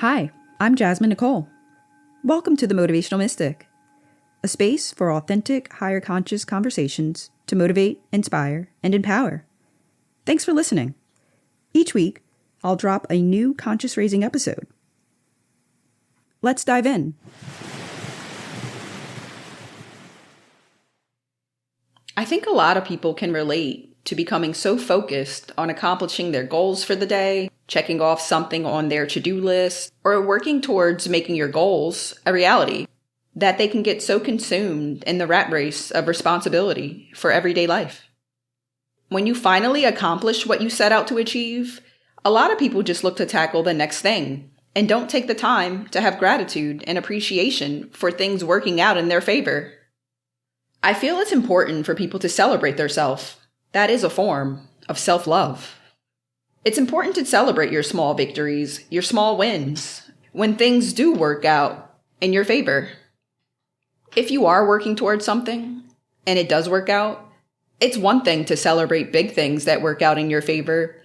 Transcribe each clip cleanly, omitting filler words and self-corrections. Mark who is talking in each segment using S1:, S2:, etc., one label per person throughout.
S1: Hi, I'm Jasmine Nicole. Welcome to the Motivational Mystic, a space for authentic, higher conscious conversations to motivate, inspire, and empower. Thanks for listening. Each week, I'll drop a new conscious raising episode. Let's dive in. I think a lot of people can relate to becoming so focused on accomplishing their goals for the day, checking off something on their to-do list, or working towards making your goals a reality, that they can get so consumed in the rat race of responsibility for everyday life. When you finally accomplish what you set out to achieve, a lot of people just look to tackle the next thing and don't take the time to have gratitude and appreciation for things working out in their favor. I feel it's important for people to celebrate themselves. That is a form of self-love. It's important to celebrate your small victories, your small wins, when things do work out in your favor. If you are working towards something and it does work out, it's one thing to celebrate big things that work out in your favor,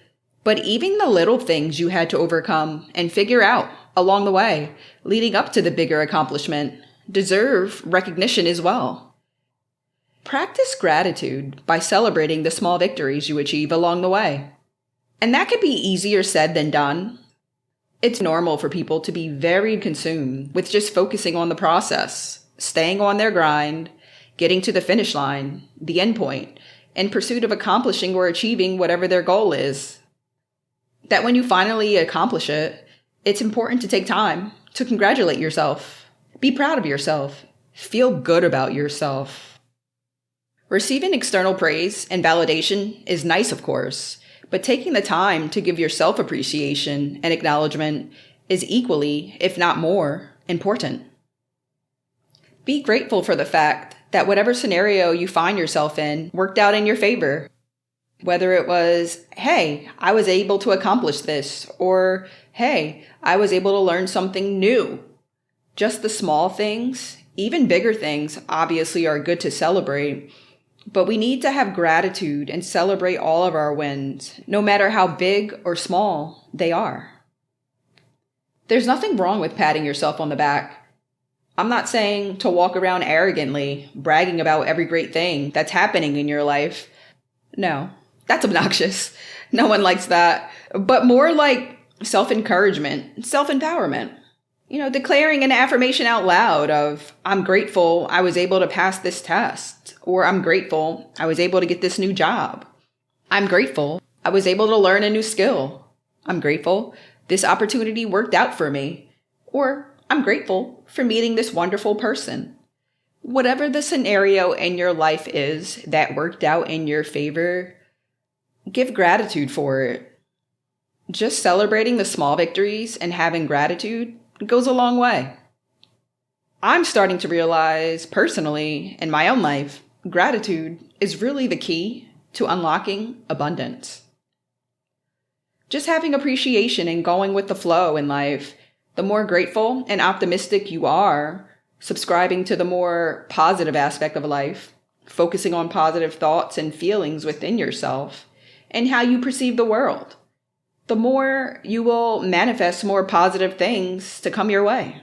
S1: but even the little things you had to overcome and figure out along the way, leading up to the bigger accomplishment, deserve recognition as well. Practice gratitude by celebrating the small victories you achieve along the way. And that could be easier said than done. It's normal for people to be very consumed with just focusing on the process, staying on their grind, getting to the finish line, the end point, in pursuit of accomplishing or achieving whatever their goal is. That when you finally accomplish it, it's important to take time to congratulate yourself, be proud of yourself, feel good about yourself. Receiving external praise and validation is nice, of course, but taking the time to give yourself appreciation and acknowledgement is equally, if not more, important. Be grateful for the fact that whatever scenario you find yourself in worked out in your favor. Whether it was, hey, I was able to accomplish this, or hey, I was able to learn something new. Just the small things, even bigger things, obviously are good to celebrate. But we need to have gratitude and celebrate all of our wins, no matter how big or small they are. There's nothing wrong with patting yourself on the back. I'm not saying to walk around arrogantly, bragging about every great thing that's happening in your life. No, that's obnoxious. No one likes that. But more like self-encouragement, self-empowerment. Declaring an affirmation out loud of, I'm grateful I was able to pass this test, or I'm grateful I was able to get this new job. I'm grateful I was able to learn a new skill. I'm grateful this opportunity worked out for me, or I'm grateful for meeting this wonderful person. Whatever the scenario in your life is that worked out in your favor, give gratitude for it. Just celebrating the small victories and having gratitude goes a long way. I'm starting to realize personally in my own life, gratitude is really the key to unlocking abundance. Just having appreciation and going with the flow in life, the more grateful and optimistic you are, subscribing to the more positive aspect of life, focusing on positive thoughts and feelings within yourself, and how you perceive the world, the more you will manifest more positive things to come your way.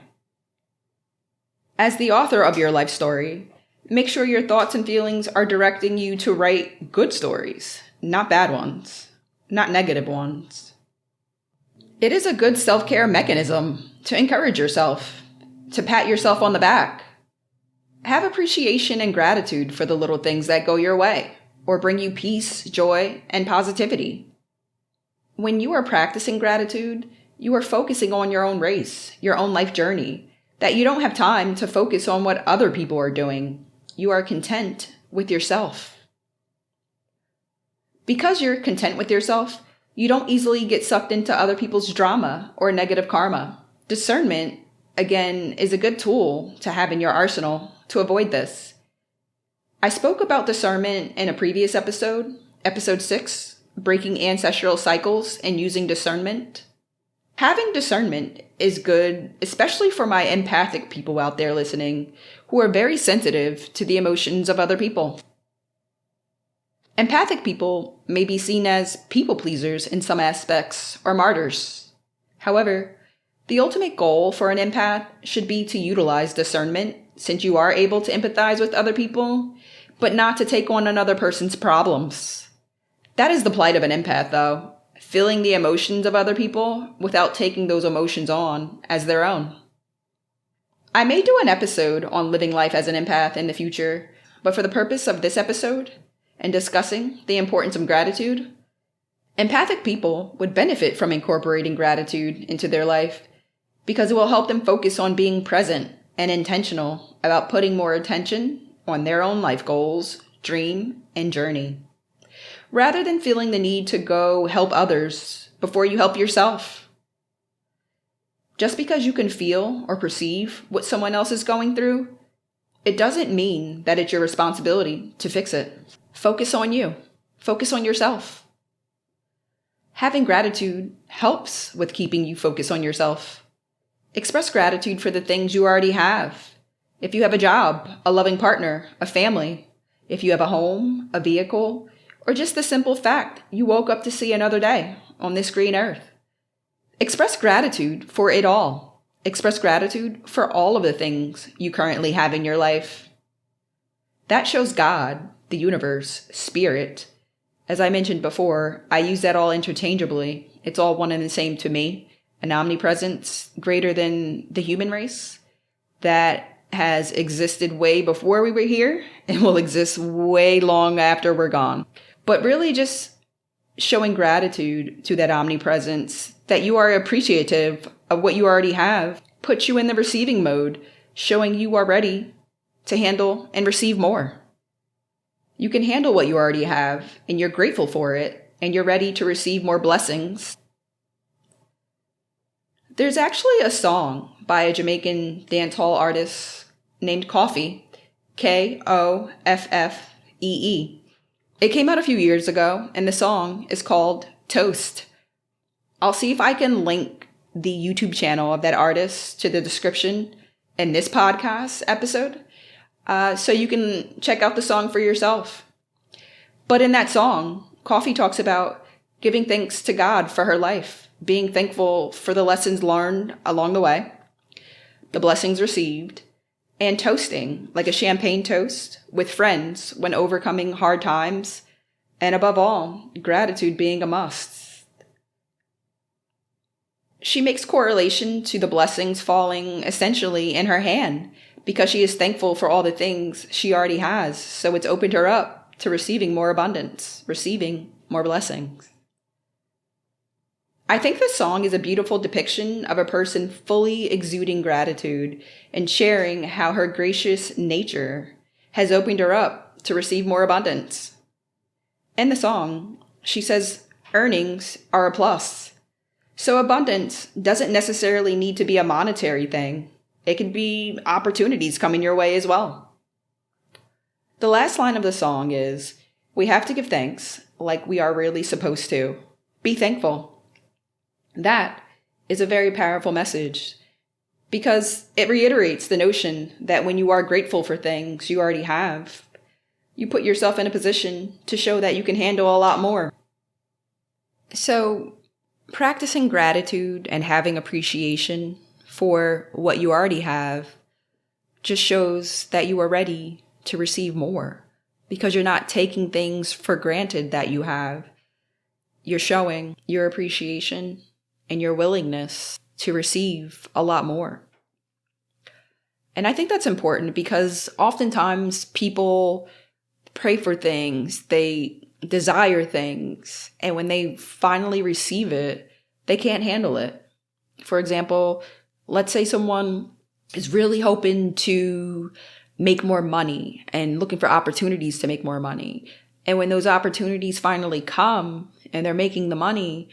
S1: As the author of your life story, make sure your thoughts and feelings are directing you to write good stories, not bad ones, not negative ones. It is a good self-care mechanism to encourage yourself, to pat yourself on the back. Have appreciation and gratitude for the little things that go your way or bring you peace, joy, and positivity. When you are practicing gratitude, you are focusing on your own race, your own life journey, that you don't have time to focus on what other people are doing. You are content with yourself. Because you're content with yourself, you don't easily get sucked into other people's drama or negative karma. Discernment, again, is a good tool to have in your arsenal to avoid this. I spoke about discernment in a previous episode, episode 6. Breaking ancestral cycles and using discernment. Having discernment is good, especially for my empathic people out there listening, who are very sensitive to the emotions of other people. Empathic people may be seen as people pleasers in some aspects or martyrs. However, The ultimate goal for an empath should be to utilize discernment, since you are able to empathize with other people, but not to take on another person's problems. That is the plight of an empath, though, feeling the emotions of other people without taking those emotions on as their own. I may do an episode on living life as an empath in the future, but for the purpose of this episode and discussing the importance of gratitude, empathic people would benefit from incorporating gratitude into their life because it will help them focus on being present and intentional about putting more attention on their own life goals, dream, and journey, rather than feeling the need to go help others before you help yourself. Just because you can feel or perceive what someone else is going through, it doesn't mean that it's your responsibility to fix it. Focus on you. Focus on yourself. Having gratitude helps with keeping you focused on yourself. Express gratitude for the things you already have. If you have a job, a loving partner, a family, if you have a home, a vehicle, or just the simple fact you woke up to see another day on this green earth. Express gratitude for it all. Express gratitude for all of the things you currently have in your life. That shows God, the universe, spirit. As I mentioned before, I use that all interchangeably. It's all one and the same to me. An omnipresence greater than the human race that has existed way before we were here and will exist way long after we're gone. But really just showing gratitude to that omnipresence, that you are appreciative of what you already have, puts you in the receiving mode, showing you are ready to handle and receive more. You can handle what you already have, and you're grateful for it, and you're ready to receive more blessings. There's actually a song by a Jamaican dancehall artist named Koffee, Koffee. It came out a few years ago, and the song is called Toast. I'll see if I can link the YouTube channel of that artist to the description in this podcast episode, so you can check out the song for yourself. But in that song, Koffee talks about giving thanks to God for her life, being thankful for the lessons learned along the way, the blessings received, and toasting, like a champagne toast, with friends when overcoming hard times, and above all, gratitude being a must. She makes correlation to the blessings falling essentially in her hand because she is thankful for all the things she already has, so it's opened her up to receiving more abundance, receiving more blessings. I think this song is a beautiful depiction of a person fully exuding gratitude and sharing how her gracious nature has opened her up to receive more abundance. In the song, she says earnings are a plus. So abundance doesn't necessarily need to be a monetary thing. It can be opportunities coming your way as well. The last line of the song is, we have to give thanks like we are really supposed to. Be thankful. That is a very powerful message because it reiterates the notion that when you are grateful for things you already have, you put yourself in a position to show that you can handle a lot more. So, practicing gratitude and having appreciation for what you already have just shows that you are ready to receive more because you're not taking things for granted that you have. You're showing your appreciation and your willingness to receive a lot more. And I think that's important because oftentimes people pray for things, they desire things, and when they finally receive it, they can't handle it. For example, let's say someone is really hoping to make more money and looking for opportunities to make more money. And when those opportunities finally come and they're making the money,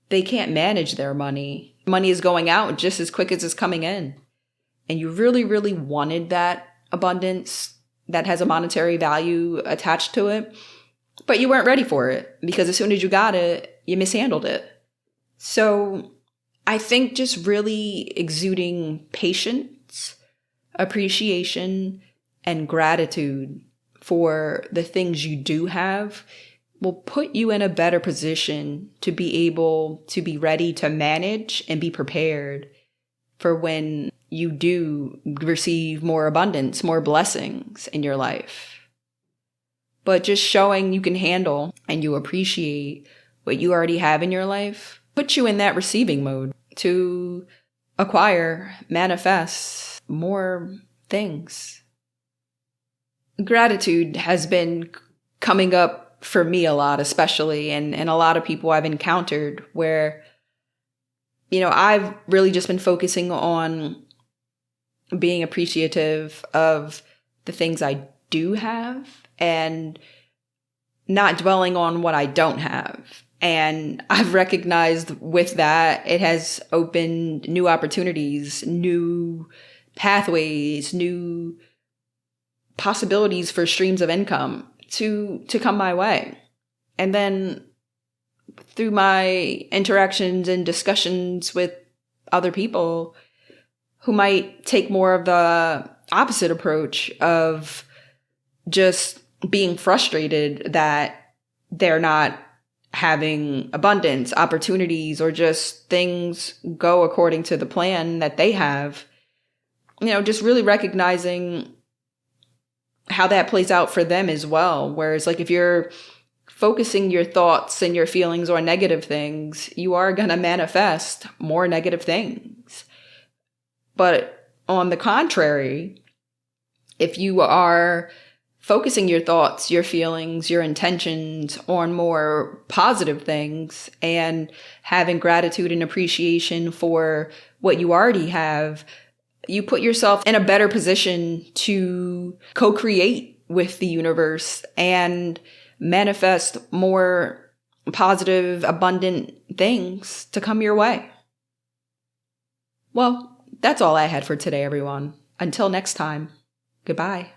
S1: they can't manage their money. Money is going out just as quick as it's coming in. And you really, really wanted that abundance that has a monetary value attached to it, but you weren't ready for it because as soon as you got it, you mishandled it. So I think just really exuding patience, appreciation, and gratitude for the things you do have will put you in a better position to be able to be ready to manage and be prepared for when you do receive more abundance, more blessings in your life. But just showing you can handle and you appreciate what you already have in your life puts you in that receiving mode to acquire, manifest more things. Gratitude has been coming up for me a lot, especially, and a lot of people I've encountered where, I've really just been focusing on being appreciative of the things I do have and not dwelling on what I don't have. And I've recognized with that, it has opened new opportunities, new pathways, new possibilities for streams of income to come my way. And then through my interactions and discussions with other people who might take more of the opposite approach of just being frustrated that they're not having abundance, opportunities, or just things go according to the plan that they have, just really recognizing how that plays out for them as well. Whereas if you're focusing your thoughts and your feelings on negative things, you are going to manifest more negative things. But on the contrary, if you are focusing your thoughts, your feelings, your intentions on more positive things and having gratitude and appreciation for what you already have, you put yourself in a better position to co-create with the universe and manifest more positive, abundant things to come your way. Well, that's all I had for today, everyone. Until next time, goodbye.